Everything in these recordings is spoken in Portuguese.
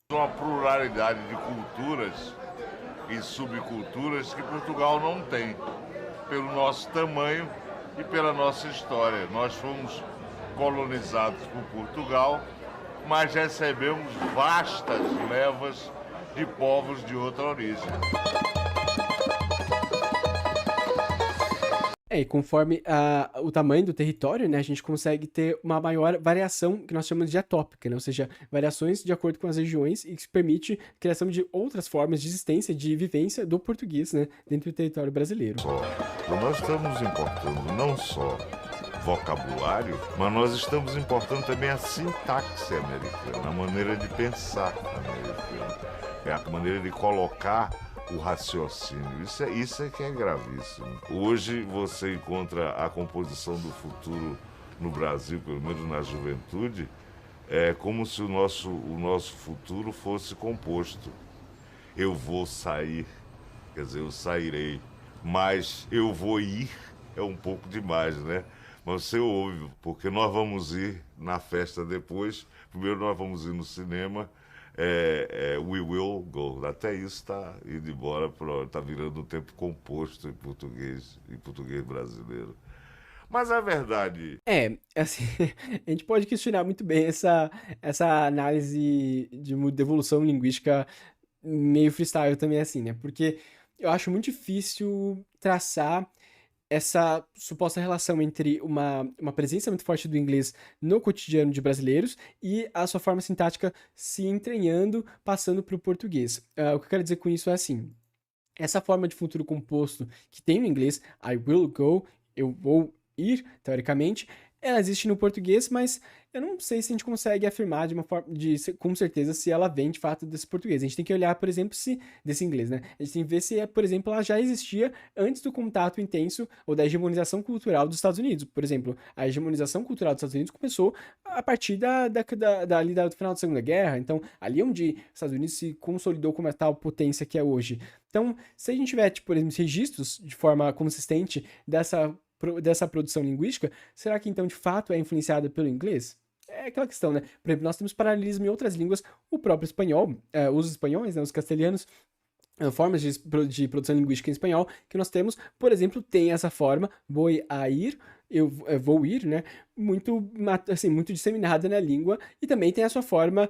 uma pluralidade de culturas e subculturas que Portugal não tem, pelo nosso tamanho e pela nossa história. Nós fomos colonizados por Portugal, mas recebemos vastas levas de povos de outra origem. E conforme o tamanho do território, né, a gente consegue ter uma maior variação que nós chamamos de atópica, né, ou seja, variações de acordo com as regiões e que permite a criação de outras formas de existência, de vivência do português, né, dentro do território brasileiro. Nós estamos importando não só vocabulário, mas nós estamos importando também a sintaxe americana, a maneira de pensar americana, a maneira de colocar o raciocínio. Isso é que é gravíssimo. Hoje você encontra a composição do futuro no Brasil, pelo menos na juventude, é como se o nosso futuro fosse composto. Eu vou sair, quer dizer, eu sairei, mas eu vou ir é um pouco demais, né? Mas você ouve, porque nós vamos ir na festa depois, primeiro nós vamos ir no cinema, we will go. Até isso está indo embora, está virando um tempo composto em português brasileiro. Mas a verdade. Assim, a gente pode questionar muito bem essa análise de evolução linguística meio freestyle também, assim, né? Porque eu acho muito difícil traçar essa suposta relação entre uma presença muito forte do inglês no cotidiano de brasileiros e a sua forma sintática se entranhando, passando para o português. O que eu quero dizer com isso é assim: essa forma de futuro composto que tem no inglês, I will go, eu vou ir, teoricamente, ela existe no português, mas eu não sei se a gente consegue afirmar de uma forma, com certeza, se ela vem de fato desse português. A gente tem que olhar, por exemplo, se desse inglês, né? A gente tem que ver se, por exemplo, ela já existia antes do contato intenso ou da hegemonização cultural dos Estados Unidos. Por exemplo, a hegemonização cultural dos Estados Unidos começou a partir ali do final da Segunda Guerra. Então, ali é onde os Estados Unidos se consolidou como a tal potência que é hoje. Então, se a gente tiver, tipo, por exemplo, registros de forma consistente dessa produção linguística, será que então de fato é influenciada pelo inglês? É aquela questão, né? Por exemplo, nós temos paralelismo em outras línguas, o próprio espanhol, os espanhóis, né, os castelhanos, formas de produção linguística em espanhol que nós temos, por exemplo, tem essa forma, vou a ir, eu vou ir, né? Muito, assim, muito disseminada na língua, e também tem a sua forma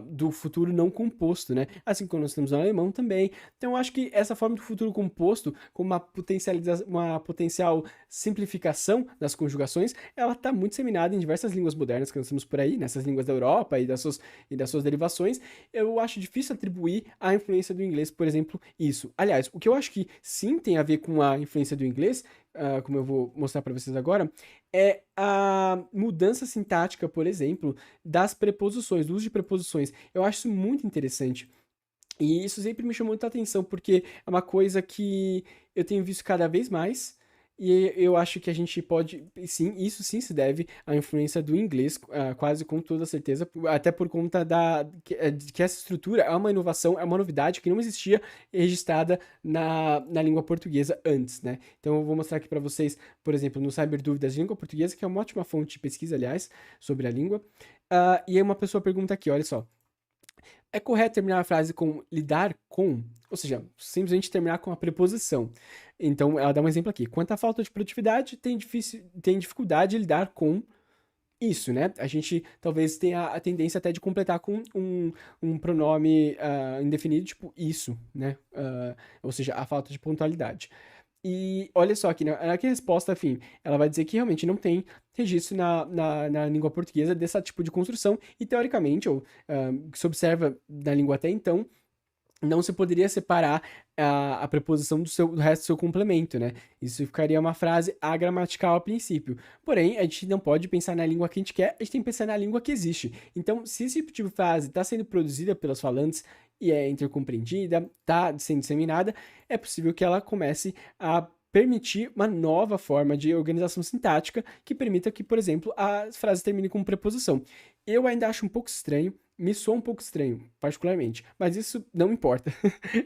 do futuro não composto, né? Assim como nós temos no alemão também. Então, eu acho que essa forma do futuro composto, com uma potencial simplificação das conjugações, ela está muito disseminada em diversas línguas modernas que nós temos por aí, nessas línguas da Europa e das suas derivações. Eu acho difícil atribuir à influência do inglês, por exemplo, isso. Aliás, o que eu acho que sim tem a ver com a influência do inglês, como eu vou mostrar para vocês agora, é a mudança sintática, por exemplo, das preposições, do uso de preposições. Eu acho isso muito interessante. E isso sempre me chamou muita atenção, porque é uma coisa que eu tenho visto cada vez mais, e eu acho que a gente pode, sim, isso sim se deve à influência do inglês, quase com toda certeza, até por conta de que essa estrutura é uma inovação, é uma novidade que não existia registrada na língua portuguesa antes, né? Então eu vou mostrar aqui para vocês, por exemplo, no Cyber Dúvidas de Língua Portuguesa, que é uma ótima fonte de pesquisa, aliás, sobre a língua. E aí uma pessoa pergunta aqui, olha só. É correto terminar a frase com lidar com? Ou seja, simplesmente terminar com a preposição. Então, ela dá um exemplo aqui. Quanto à falta de produtividade, tem dificuldade de lidar com isso, né? A gente talvez tenha a tendência até de completar com um pronome indefinido, tipo isso, né? Ou seja, a falta de pontualidade. E olha só aqui, né, aqui a resposta, enfim, ela vai dizer que realmente não tem registro na língua portuguesa desse tipo de construção, e teoricamente, ou que se observa na língua até então, não se poderia separar a preposição do resto do seu complemento, né? Isso ficaria uma frase agramatical a princípio. Porém, a gente não pode pensar na língua que a gente quer, a gente tem que pensar na língua que existe. Então, se esse tipo de frase está sendo produzida pelos falantes e é intercompreendida, está sendo disseminada, é possível que ela comece a permitir uma nova forma de organização sintática que permita que, por exemplo, as frases terminem com preposição. Eu ainda acho um pouco estranho, me soa um pouco estranho, particularmente, mas isso não importa.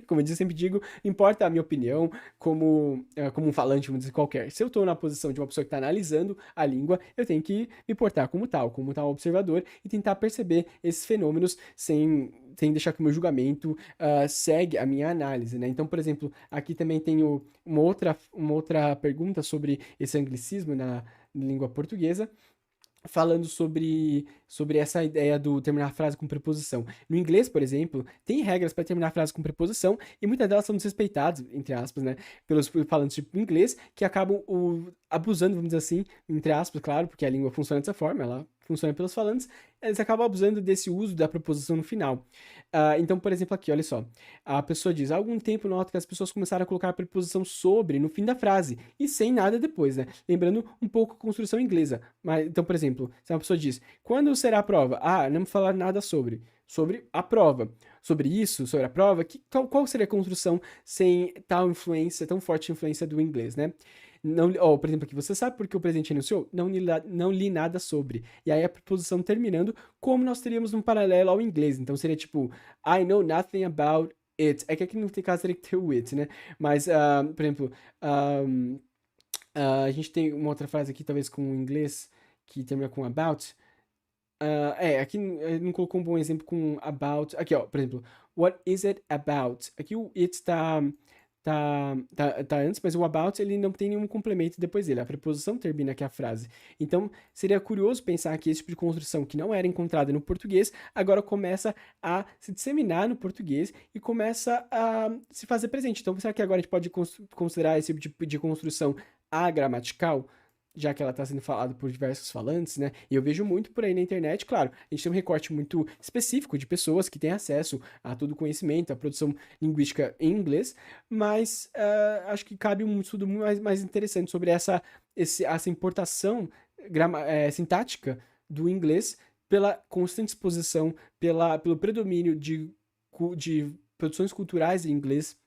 Como eu sempre digo, importa a minha opinião como um falante, vamos dizer, qualquer. Se eu estou na posição de uma pessoa que está analisando a língua, eu tenho que me portar como tal observador e tentar perceber esses fenômenos sem deixar que o meu julgamento segue a minha análise, né? Então, por exemplo, aqui também tenho uma outra pergunta sobre esse anglicismo na língua portuguesa, falando sobre essa ideia do terminar a frase com preposição. No inglês, por exemplo, tem regras para terminar a frase com preposição e muitas delas são desrespeitadas, entre aspas, né, pelos falantes de inglês que acabam abusando, vamos dizer assim, entre aspas, claro, porque a língua funciona dessa forma, ela funciona pelos falantes, eles acabam abusando desse uso da preposição no final. Então, por exemplo, aqui, olha só. A pessoa diz: há algum tempo noto que as pessoas começaram a colocar a preposição sobre no fim da frase e sem nada depois, né? Lembrando um pouco a construção inglesa. Mas, então, por exemplo, se uma pessoa diz: quando será a prova? Ah, não me falar nada sobre. Sobre a prova. Sobre isso, sobre a prova, qual seria a construção sem tal influência, tão forte influência do inglês, né? Não, por exemplo, aqui, você sabe porque o presidente anunciou? Não li nada sobre. E aí a preposição terminando, como nós teríamos um paralelo ao inglês. Então seria tipo, I know nothing about it. É que aqui no caso teria que ter o it, né? Mas, por exemplo, a gente tem uma outra frase aqui, talvez com o inglês, que termina com about. Aqui não colocou um bom exemplo com about. Aqui, ó, por exemplo, what is it about? Aqui o it tá antes, mas o about ele não tem nenhum complemento depois dele. A preposição termina aqui a frase. Então, seria curioso pensar que esse tipo de construção que não era encontrada no português, agora começa a se disseminar no português e começa a se fazer presente. Então, será que agora a gente pode considerar esse tipo de construção agramatical? Já que ela está sendo falada por diversos falantes, né? E eu vejo muito por aí na internet, claro, a gente tem um recorte muito específico de pessoas que têm acesso a todo o conhecimento, a produção linguística em inglês, mas acho que cabe um estudo muito mais interessante sobre essa importação sintática do inglês pela constante exposição, pelo predomínio de produções culturais em inglês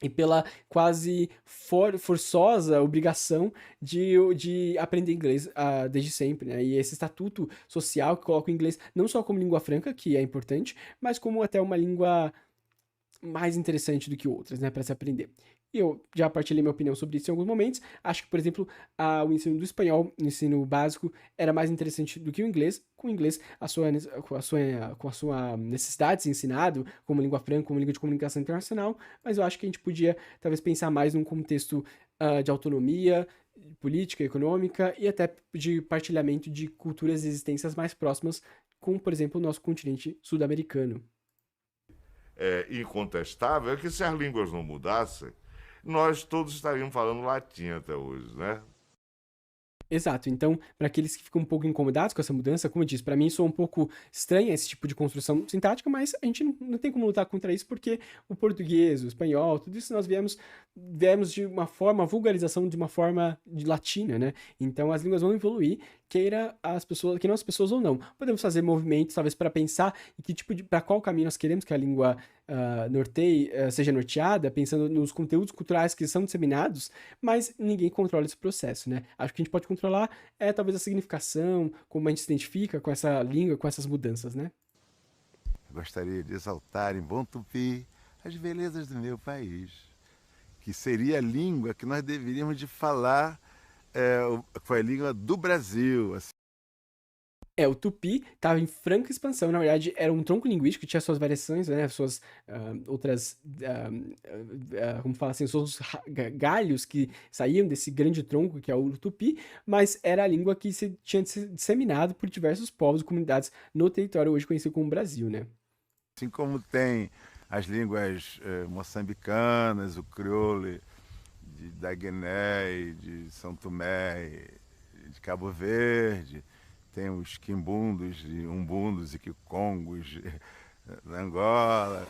e pela quase forçosa obrigação de aprender inglês desde sempre, né? E esse estatuto social que coloca o inglês não só como língua franca, que é importante, mas como até uma língua mais interessante do que outras, né, para se aprender. E eu já partilhei minha opinião sobre isso em alguns momentos. Acho que, por exemplo, o ensino do espanhol, o ensino básico, era mais interessante do que o inglês. Com o inglês, com a sua necessidade de ser ensinado como língua franca, como língua de comunicação internacional, mas eu acho que a gente podia talvez pensar mais num contexto de autonomia, política, econômica e até de partilhamento de culturas e existências mais próximas com, por exemplo, o nosso continente sul-americano. Incontestável é que se as línguas não mudassem, nós todos estaríamos falando latim até hoje, né? Exato. Então, para aqueles que ficam um pouco incomodados com essa mudança, como eu disse, para mim soa um pouco estranha esse tipo de construção sintática, mas a gente não tem como lutar contra isso porque o português, o espanhol, tudo isso nós viemos de uma forma, a vulgarização de uma forma de latina, né? Então as línguas vão evoluir, queira as pessoas ou não. Podemos fazer movimentos, talvez, para pensar em para qual caminho nós queremos que a língua seja norteada, pensando nos conteúdos culturais que são disseminados, mas ninguém controla esse processo, né? Acho que a gente pode controlar talvez a significação, como a gente se identifica com essa língua, com essas mudanças, né? Gostaria de exaltar em bom tupi as belezas do meu país, que seria a língua que nós deveríamos de falar, foi a língua do Brasil. Assim. O Tupi estava em franca expansão, na verdade era um tronco linguístico que tinha suas variações, né, suas outras, como fala assim, seus galhos que saíam desse grande tronco que é o Tupi, mas era a língua que tinha se disseminado por diversos povos e comunidades no território hoje conhecido como Brasil, né? Assim como tem as línguas moçambicanas, o crioulo da Guiné, de São Tomé, de Cabo Verde, tem os quimbundos, umbundos e quicongos da Angola.